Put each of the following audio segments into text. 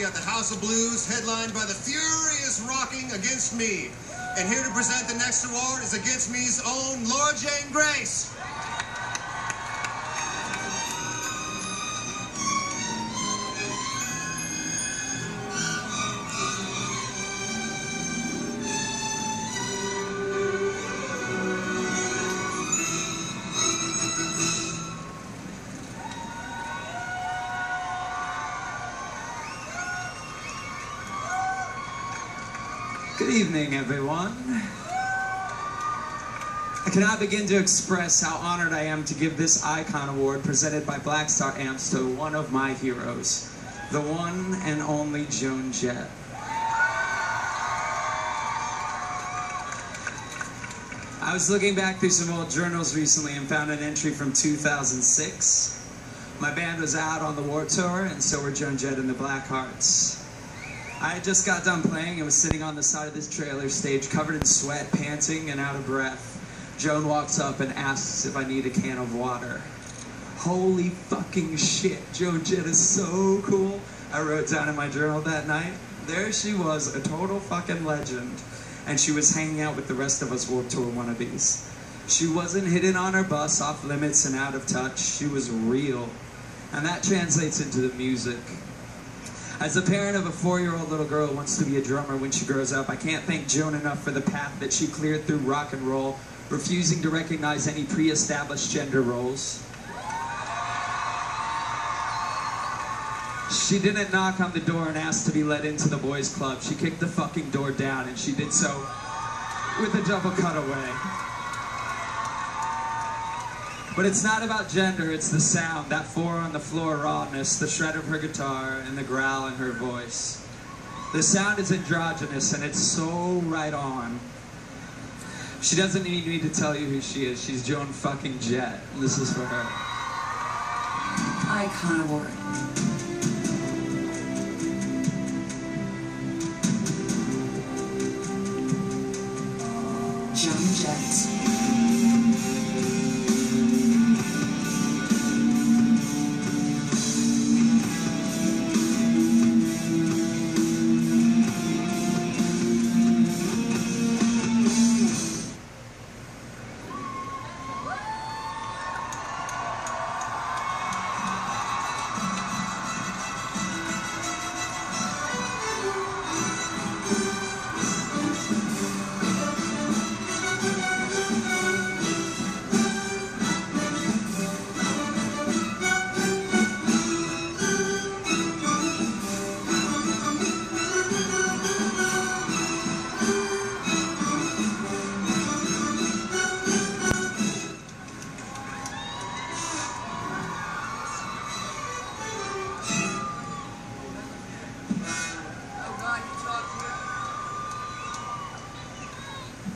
at the House of Blues, headlined by the furious rocking Against Me. And here to present the next award is Against Me's own Laura Jane Grace. Good evening, everyone. I cannot begin to express how honored I am to give this Icon Award presented by Black Star Amps to one of my heroes, the one and only Joan Jett. I was looking back through some old journals recently and found an entry from 2006. My band was out on the Warped Tour, and so were Joan Jett and the Blackhearts. I had just got done playing and was sitting on the side of this trailer stage covered in sweat, panting, and out of breath. Joan walks up and asks if I need a can of water. Holy fucking shit, Joan Jett is so cool. I wrote down in my journal that night. There she was, a total fucking legend. And she was hanging out with the rest of us Warped Tour wannabes. She wasn't hidden on her bus, off limits and out of touch. She was real. And that translates into the music. As a parent of a 4-year-old little girl who wants to be a drummer when she grows up, I can't thank Joan enough for the path that she cleared through rock and roll, refusing to recognize any pre-established gender roles. She didn't knock on the door and ask to be let into the boys' club. She kicked the fucking door down, and she did so with a double cutaway. But it's not about gender, it's the sound, that 4-on-the-floor rawness, the shred of her guitar, and the growl in her voice. The sound is androgynous, and it's so right on. She doesn't need me to tell you who she is. She's Joan fucking Jett, and this is for her. Icon Award. Joan Jett.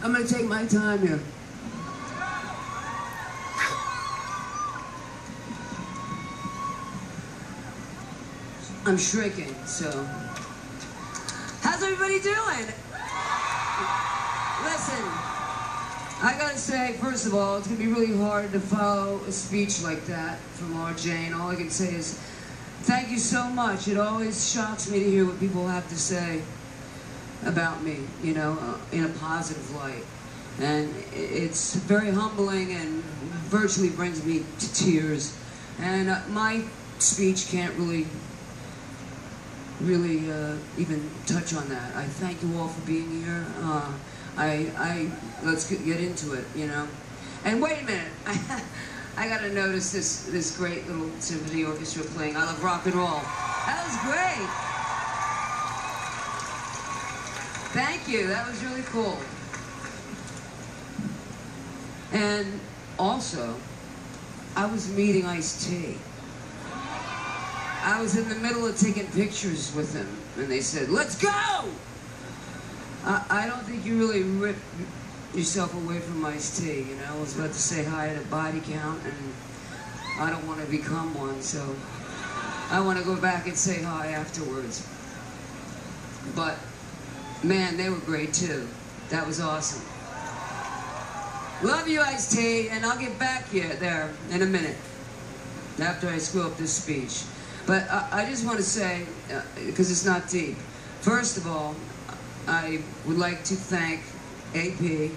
I'm gonna take my time here. I'm shrinking, so. How's everybody doing? Listen, I gotta say, first of all, it's gonna be really hard to follow a speech like that from Laura Jane. All I can say is, thank you so much. It always shocks me to hear what people have to say about me, you know, in a positive light. And it's very humbling and virtually brings me to tears. And my speech can't really even touch on that. I thank you all for being here. Let's get into it, you know. And wait a minute, I gotta notice this great little symphony orchestra playing I Love Rock and Roll. That was great. Thank you, that was really cool. And also, I was meeting Ice-T. I was in the middle of taking pictures with him, and they said, let's go! I don't think you really ripped yourself away from Ice-T, you know? I was about to say hi at a body count, and I don't want to become one, so I want to go back and say hi afterwards. But, man, they were great, too. That was awesome. Love you, Ice-T, and I'll get back here there in a minute, after I screw up this speech. But I just want to say, because it's not deep, first of all, I would like to thank AP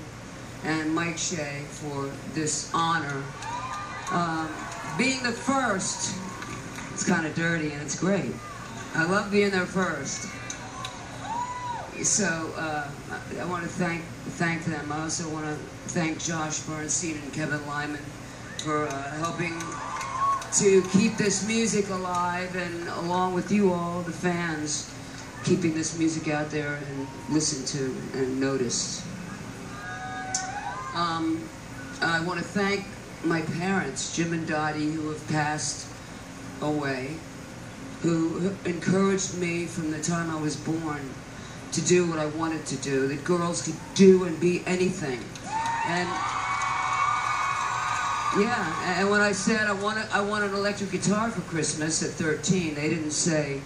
and Mike Shea for this honor. Being the first, it's kind of dirty and it's great. I love being there first. So I want to thank them. I also want to thank Josh Bernstein and Kevin Lyman for helping to keep this music alive, and along with you all, the fans, keeping this music out there and listened to and noticed. I want to thank my parents, Jim and Dottie, who have passed away, who encouraged me from the time I was born to do what I wanted to do, that girls could do and be anything. And yeah, and when I said I want an electric guitar for Christmas at 13, they didn't say,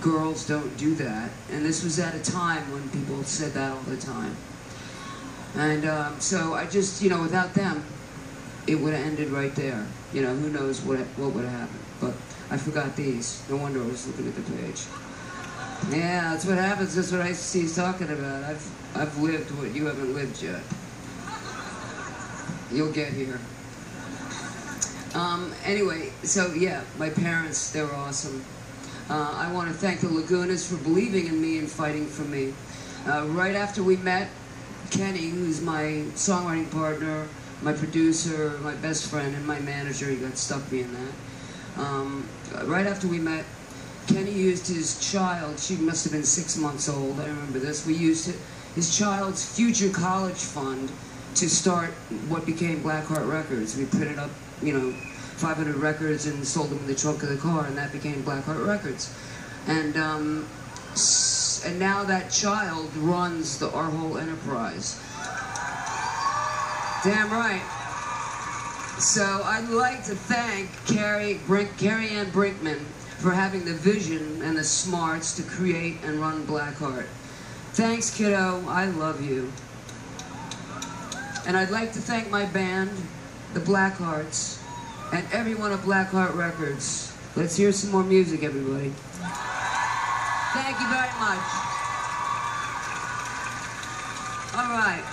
girls don't do that. And this was at a time when people said that all the time. And so I just, you know, without them, it would have ended right there. You know, who knows what would have happened. But I forgot these. No wonder I was looking at the page. Yeah, that's what happens. That's what IC's talking about. I've lived what you haven't lived yet. You'll get here. Anyway, so yeah, my parents, they were awesome. I want to thank the Lagunas for believing in me and fighting for me. Right after we met, Kenny, who's my songwriting partner, my producer, my best friend, and my manager, he got stuck being that. Right after we met, Kenny used his child, she must have been 6 months old, I remember this, we used his child's future college fund to start what became Blackheart Records. We printed up, you know, 500 records and sold them in the trunk of the car, and that became Blackheart Records. And now that child runs our whole enterprise. Damn right. So I'd like to thank Carrie Ann Brinkman for having the vision and the smarts to create and run Blackheart. Thanks, kiddo. I love you. And I'd like to thank my band, the Blackhearts, and everyone at Blackheart Records. Let's hear some more music, everybody. Thank you very much. All right.